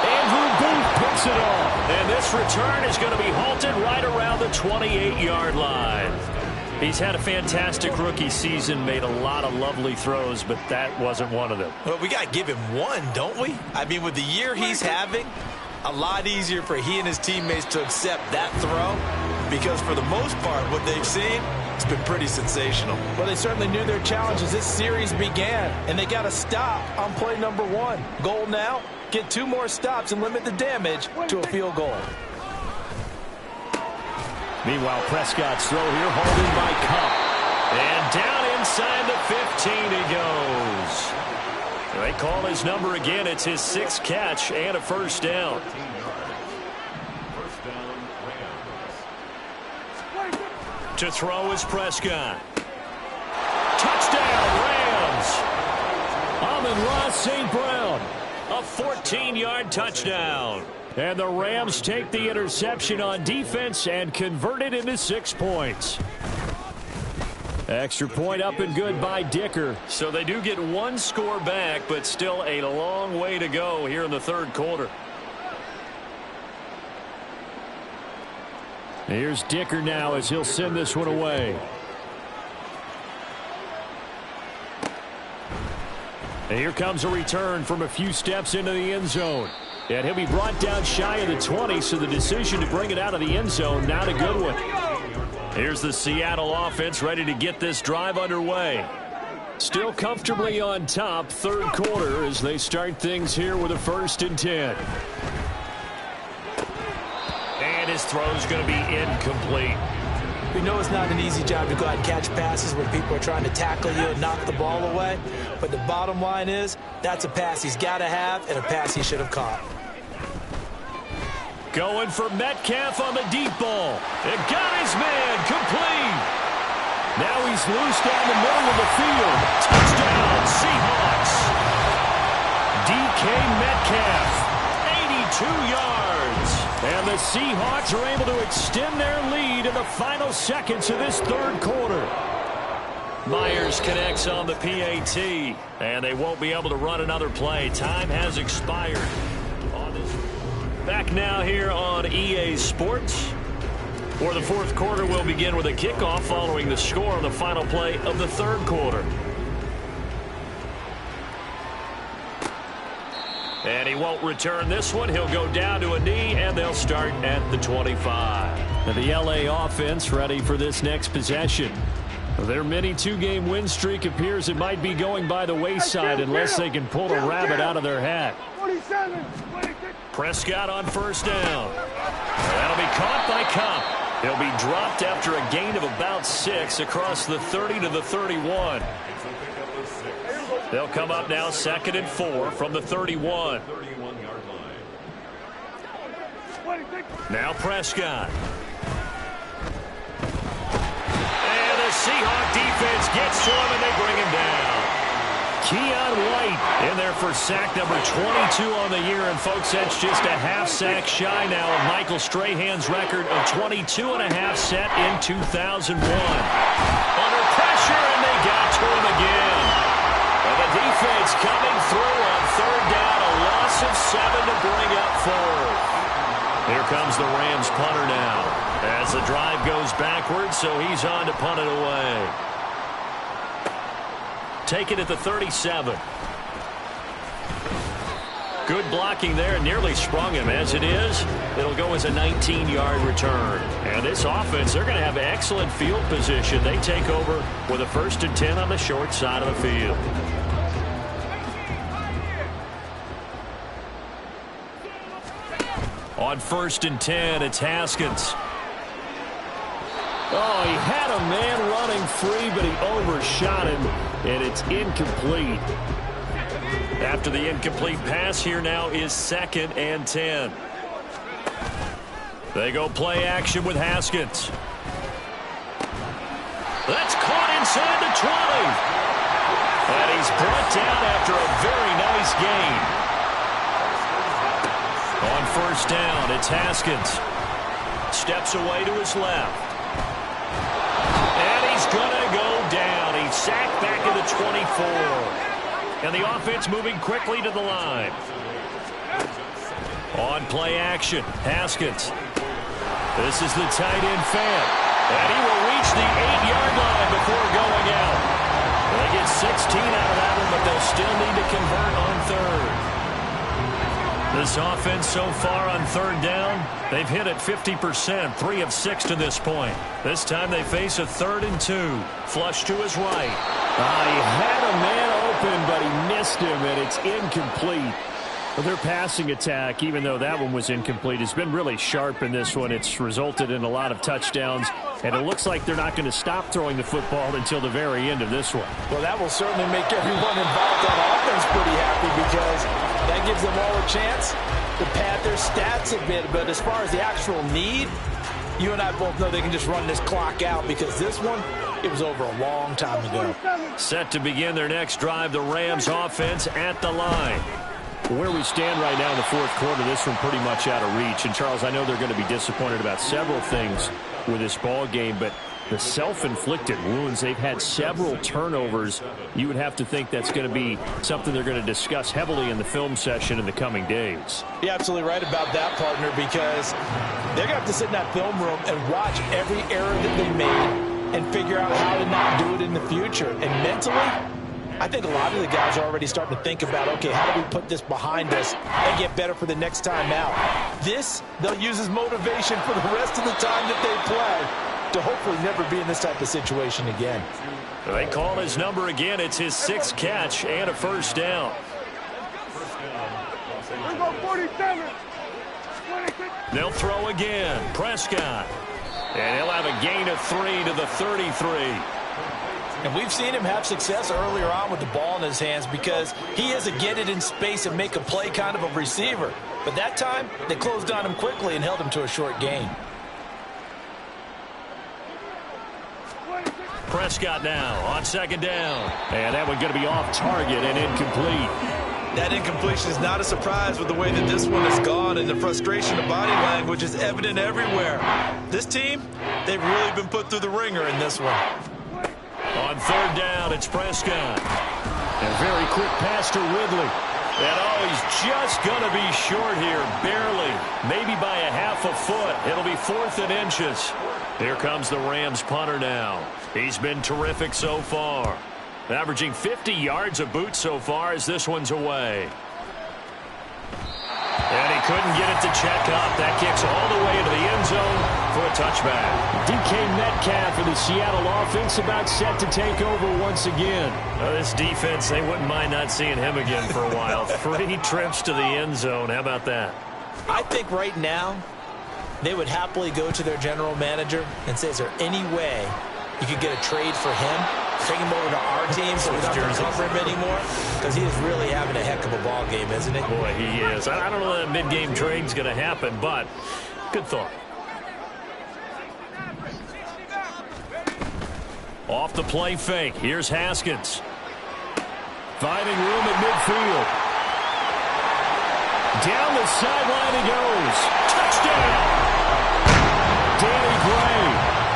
Andrew Booth picks it off. And this return is going to be halted right around the 28-yard line. He's had a fantastic rookie season, made a lot of lovely throws, but that wasn't one of them. Well, we got to give him one, don't we? I mean, with the year he's having, a lot easier for he and his teammates to accept that throw, because for the most part, what they've seen, it's been pretty sensational. Well, they certainly knew their challenge as this series began, and they got to stop on play number 1. Goal now, get 2 more stops and limit the damage to a field goal. Meanwhile, Prescott's throw here, holding by Cup. And down inside the 15 he goes. They call his number again. It's his 6th catch and a 1st down. To throw is Prescott. Touchdown, Rams. Amon-Ra St. Brown. A 14-yard touchdown. And the Rams take the interception on defense and convert it into 6 points. Extra point up and good by Dicker. So they do get 1 score back, but still a long way to go here in the 3rd quarter. Here's Dicker now as he'll send this one away. And here comes a return from a few steps into the end zone. And he'll be brought down shy of the 20, so the decision to bring it out of the end zone, not a good one. Here's the Seattle offense ready to get this drive underway. Still comfortably on top, 3rd quarter as they start things here with a 1st and 10. And his throw's going to be incomplete. We know it's not an easy job to go out and catch passes when people are trying to tackle you and knock the ball away. But the bottom line is, that's a pass he's got to have and a pass he should have caught. Going for Metcalf on the deep ball. It got his man complete. Now he's loose down the middle of the field. Touchdown, Seahawks. DK Metcalf, 82 yards. And the Seahawks are able to extend their lead in the final seconds of this 3rd quarter. Myers connects on the PAT, and they won't be able to run another play. Time has expired. Back now here on EA Sports. For the 4th quarter, we'll begin with a kickoff following the score on the final play of the 3rd quarter. And he won't return this one. He'll go down to a knee, and they'll start at the 25. And the LA offense ready for this next possession. Their mini two-game win streak appears it might be going by the wayside unless they can pull a rabbit out of their hat. Prescott on first down. That'll be caught by Cup. He'll be dropped after a gain of about 6 across the 30 to the 31. They'll come up now 2nd and 4 from the 31. Now Prescott. And the Seahawk defense gets to him and they bring him down. Keon White in there for sack number 22 on the year. And folks, that's just a half sack shy now of Michael Strahan's record of 22.5 set in 2001. Under pressure, and they got to him again. And the defense coming through on 3rd down, a loss of 7 to bring up 4th. Here comes the Rams punter now as the drive goes backwards, so he's on to punt it away. Take it at the 37. Good blocking there, nearly sprung him. As it is, it'll go as a 19-yard return. And this offense, they're going to have excellent field position. They take over with a 1st and 10 on the short side of the field. On 1st and 10, it's Haskins. Oh, he had a man running free, but he overshot him, and it's incomplete. After the incomplete pass, here now is 2nd and 10. They go play action with Haskins. That's caught inside the 20. And he's brought down after a very nice gain. On 1st down, it's Haskins. Steps away to his left. And he's going to go down. He's sacked back at the 24. And the offense moving quickly to the line. On play action, Haskins. This is the tight end fan. And he will reach the 8-yard line before going out. They get 16 out of that one, but they'll still need to convert on 3rd. This offense so far on 3rd down, they've hit it 50%, 3 of 6 to this point. This time they face a 3rd and 2. Flush to his right. He had a man open, but he missed him, and it's incomplete. Their passing attack, even though that one was incomplete, has been really sharp in this one. It's resulted in a lot of touchdowns, and it looks like they're not going to stop throwing the football until the very end of this one. Well, that will certainly make everyone involved on offense pretty happy because that gives them all a chance to pad their stats a bit. But as far as the actual need, you and I both know they can just run this clock out because this one, it was over a long time ago. Set to begin their next drive, the Rams offense at the line. Where we stand right now in the 4th quarter, this one pretty much out of reach. And, Charles, I know they're going to be disappointed about several things with this ball game, but the self-inflicted wounds, they've had several turnovers. You would have to think that's going to be something they're going to discuss heavily in the film session in the coming days. You're absolutely right about that, partner, because they're going to have to sit in that film room and watch every error that they made and figure out how to not do it in the future. And mentally, I think a lot of the guys are already starting to think about, okay, how do we put this behind us and get better for the next time out? This, they'll use as motivation for the rest of the time that they play to hopefully never be in this type of situation again. They call his number again. It's his 6th catch and a 1st down. They'll throw again. Prescott. And he'll have a gain of 3 to the 33. And we've seen him have success earlier on with the ball in his hands because he is a get it in space and make a play kind of a receiver. But that time, they closed on him quickly and held him to a short gain. Prescott now on 2nd down. And that one going to be off target and incomplete. That incompletion is not a surprise with the way that this one has gone, and the frustration of body language is evident everywhere. This team, they've really been put through the ringer in this one. On 3rd down, it's Prescott. A very quick pass to Ridley. And he's just going to be short here, barely, maybe by a half a foot. It'll be 4th and inches. Here comes the Rams punter now. He's been terrific so far. Averaging 50 yards a boot so far as this one's away. couldn't get it to check up. That kicks all the way into the end zone for a touchback. DK Metcalf for the Seattle offense about set to take over once again. This defense, they wouldn't mind not seeing him again for a while. 3 trips to the end zone. How about that? I think right now they would happily go to their general manager and say, is there any way you could get a trade for him? Take him over to our team so we don't have to cover him anymore? Because he is really having a heck of a ball game, isn't he? Boy, he is. I don't know that mid-game trade's going to happen, but good thought. Off the play fake. Here's Haskins. Finding room at midfield. Down the sideline he goes. Touchdown! Danny Gray.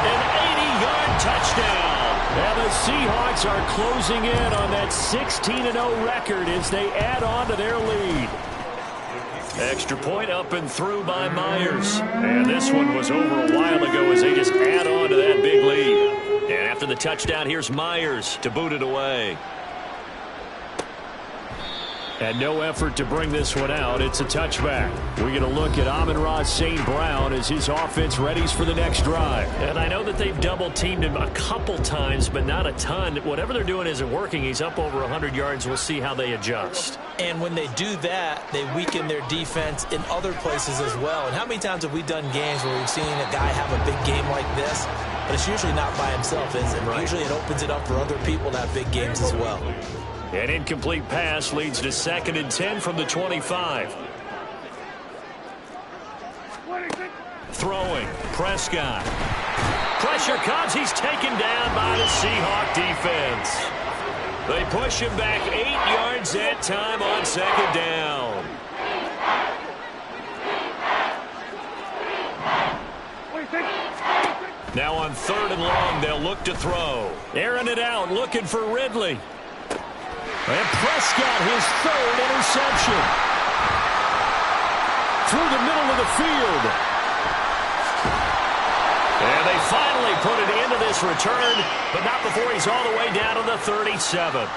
An 80-yard touchdown. And the Seahawks are closing in on that 16-0 record as they add on to their lead. Extra point up and through by Myers. And this one was over a while ago as they just add on to that big lead. And after the touchdown, here's Myers to boot it away. And no effort to bring this one out. It's a touchback. We're going to look at Amon-Ra St. Brown as his offense readies for the next drive. And I know that they've double-teamed him a couple times, but not a ton. Whatever they're doing isn't working. He's up over 100 yards. We'll see how they adjust. And when they do that, they weaken their defense in other places as well. And how many times have we done games where we've seen a guy have a big game like this? But it's usually not by himself, is it? Right. Usually it opens it up for other people to have big games as well. An incomplete pass leads to 2nd and 10 from the 25. Throwing. Prescott. Pressure comes. He's taken down by the Seahawk defense. They push him back 8 yards that time on 2nd down. Now on 3rd and long, they'll look to throw. Airing it out, looking for Ridley. And Prescott, his 3rd interception. Through the middle of the field. And they finally put an end to this return, but not before he's all the way down to the 37.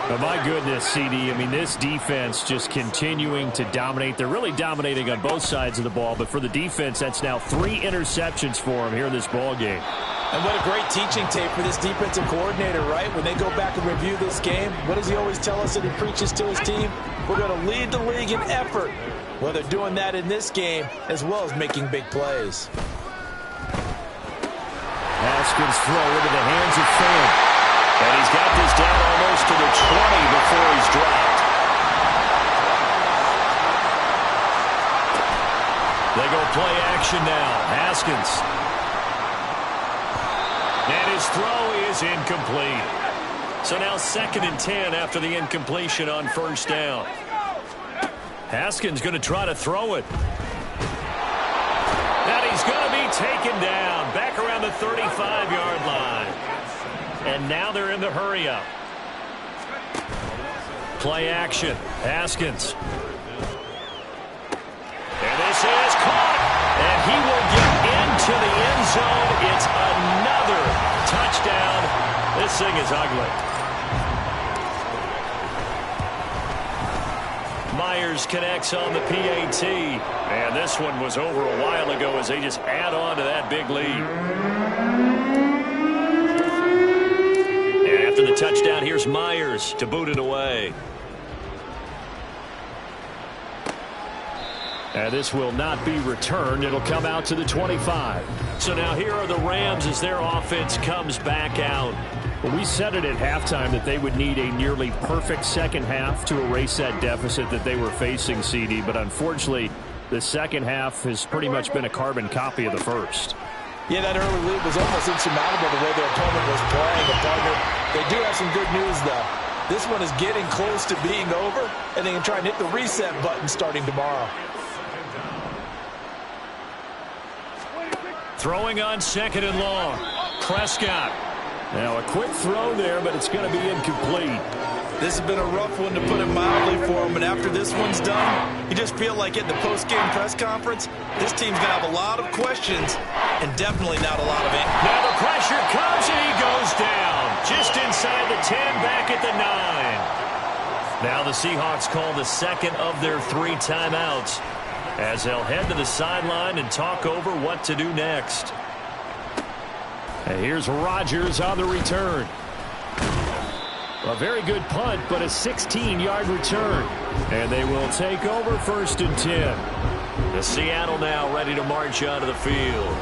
Oh, my goodness, CD. I mean, this defense just continuing to dominate. They're really dominating on both sides of the ball, but for the defense, that's now 3 interceptions for them here in this ball game. And what a great teaching tape for this defensive coordinator, right? When they go back and review this game, what does he always tell us that he preaches to his team? We're going to lead the league in effort. Well, they're doing that in this game as well as making big plays. Haskins throw into the hands of Fant. And he's got this down almost to the 20 before he's dropped. They go play action now. Haskins. And his throw is incomplete. So now 2nd and 10 after the incompletion on 1st down. Haskins going to try to throw it. And he's going to be taken down back around the 35-yard line. And now they're in the hurry-up. Play action. Haskins. And this is caught. And he will get into the end zone. It's another touchdown. This thing is ugly. Myers connects on the PAT. And this one was over a while ago as they just add on to that big lead. And after the touchdown, here's Myers to boot it away. And this will not be returned. It'll come out to the 25. So now here are the Rams as their offense comes back out. Well, we said it at halftime that they would need a nearly perfect second half to erase that deficit that they were facing, CD. But unfortunately, the second half has pretty much been a carbon copy of the first. Yeah, that early lead was almost insurmountable the way their opponent was playing. But partner, they do have some good news, though. This one is getting close to being over, and they can try and hit the reset button starting tomorrow. Throwing on 2nd and long. Prescott. Now a quick throw there, but it's going to be incomplete. This has been a rough one to put it mildly for him, and after this one's done, you just feel like at the post-game press conference, this team's going to have a lot of questions and definitely not a lot of answers. Now the pressure comes and he goes down. Just inside the 10, back at the 9. Now the Seahawks call the second of their 3 timeouts as they'll head to the sideline and talk over what to do next. And here's Rodgers on the return. A very good punt, but a 16-yard return. And they will take over 1st and 10. The Seattle now ready to march onto the field.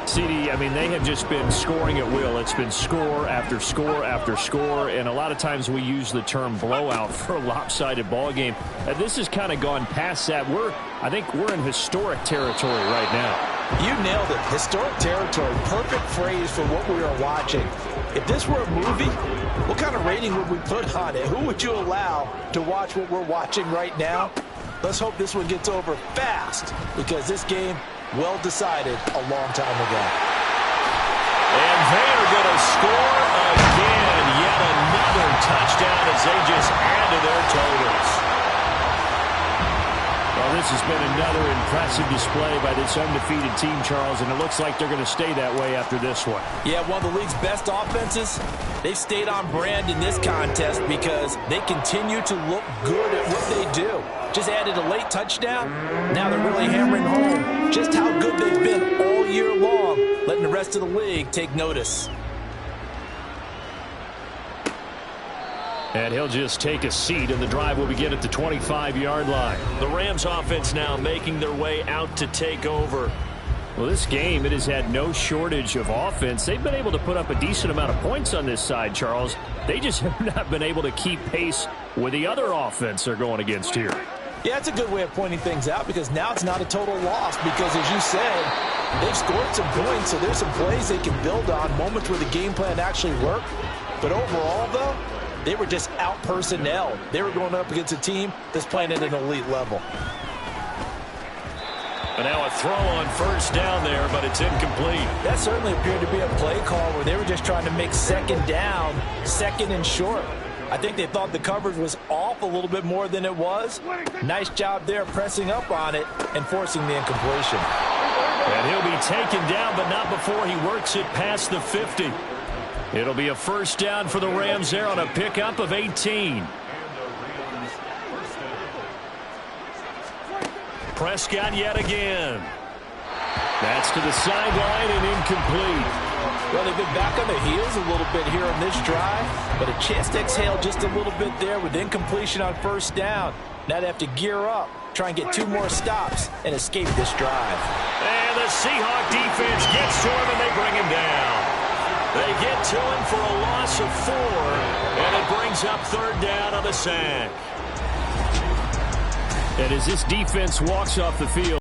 CD, I mean, they have just been scoring at will. It's been score after score after score, and a lot of times we use the term blowout for a lopsided ball game. This has kind of gone past that. I think we're in historic territory right now. You nailed it. Historic territory. Perfect phrase for what we are watching. If this were a movie, what kind of rating would we put on it? Who would you allow to watch what we're watching right now? Let's hope this one gets over fast, because this game, well decided a long time ago. And they're going to score again. Yet another touchdown as they just add to their totals. Well, this has been another impressive display by this undefeated team, Charles, and it looks like they're going to stay that way after this one. Yeah, one of the league's best offenses. They've stayed on brand in this contest because they continue to look good at what they do. Just added a late touchdown. Now they're really hammering home just how good they've been all year long, letting the rest of the league take notice. And he'll just take a seat, and the drive will begin at the 25-yard line. The Rams offense now making their way out to take over. Well, this game, it has had no shortage of offense. They've been able to put up a decent amount of points on this side, Charles. They just have not been able to keep pace with the other offense they're going against here. Yeah, that's a good way of pointing things out, because now it's not a total loss, because as you said, they've scored some points, so there's some plays they can build on, moments where the game plan actually worked. But overall, though, they were just out-personnel. They were going up against a team that's playing at an elite level. And now a throw on 1st down there, but it's incomplete. That certainly appeared to be a play call where they were just trying to make 2nd down, 2nd and short. I think they thought the coverage was off a little bit more than it was. Nice job there pressing up on it and forcing the incompletion. And he'll be taken down, but not before he works it past the 50. It'll be a 1st down for the Rams there on a pickup of 18. Prescott yet again. That's to the sideline and incomplete. Well, they've been back on their heels a little bit here on this drive, but a chance to exhale just a little bit there with incompletion on 1st down. Now they have to gear up, try and get 2 more stops, and escape this drive. And the Seahawk defense gets to him, and they bring him down. They get to him for a loss of 4, and it brings up 3rd down on the sack. And as this defense walks off the field,